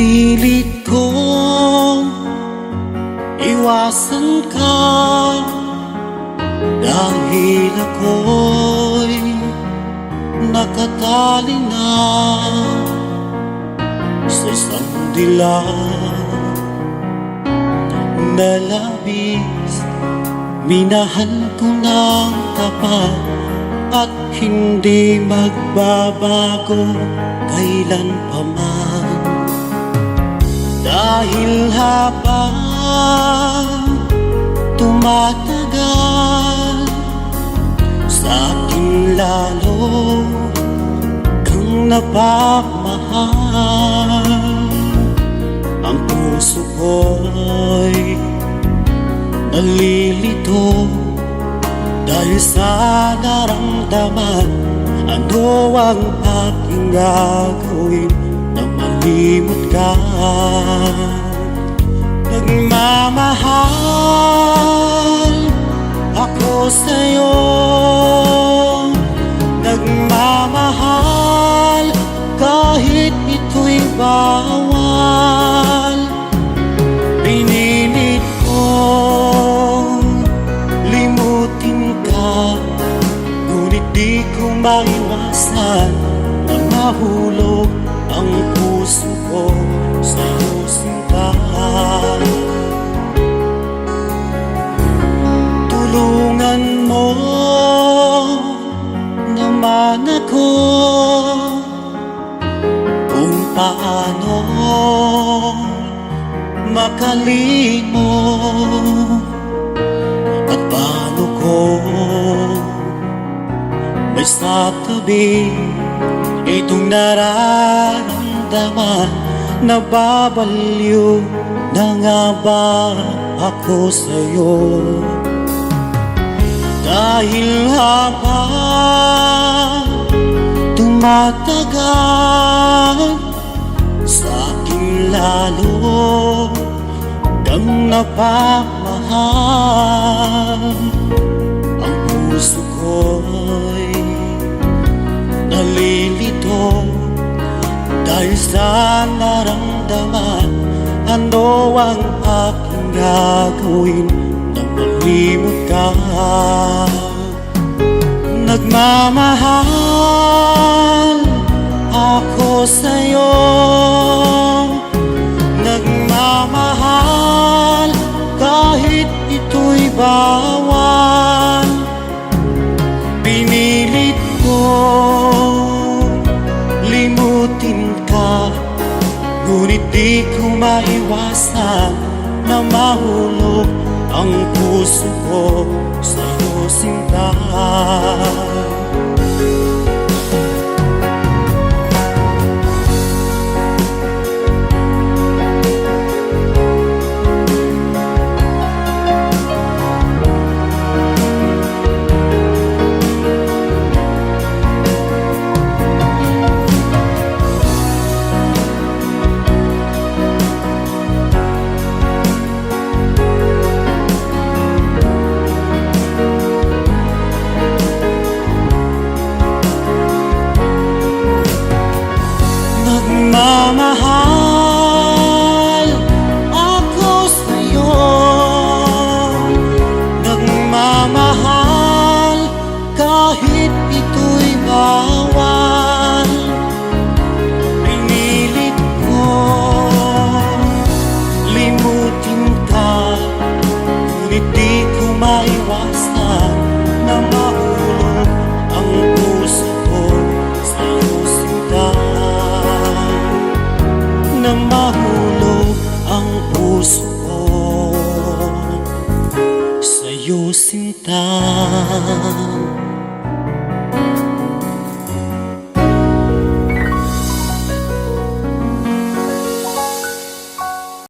Pinilit kong iwasan ka dahil ako'y nakatali na sa isang dilag na labis. Minahal ko ng tapat at hindi magbabago kailan pa man. Dahil habang tumatagal, sa akin lalo kang napapamahal. Ang puso ko'y nalilito dahil sa naramdaman. Ano ang aking gagawin na malimot ka? Nagmamahal ako sa'yo, nagmamahal kahit ito'y bawal. Pinilit kong limutin ka, ngunit di ko maiwasan na mahulog ang puso ko sa'yo, sinta. Tulungan mo naman ako kung paano makalimot at paano ko may satabi itong nararamdaman. Nababaliw na nga ba ako sa'yo? Dahil habang tumatagal, sa akin lalo kang napamahal. Ang puso ko'y nalilito dahil sa naramdaman. Ano ang aking gagawin na malimot ka? Nagmamahal ako sa'yo, nagmamahal kahit ito'y bawal. Pinilit ko limutin ka, ngunit di ko maiwasan na mahulog ang puso ko sa'yo, sinta. Nagmamahal ako sa'yo, nagmamahal kahit ito'y bawal. Pinilit ko limutin ka, ngunit di ko maiwasan na mahulog ang puso ko sa'yo, sinta. Na mahulog ang puso ko sa'yo, sinta.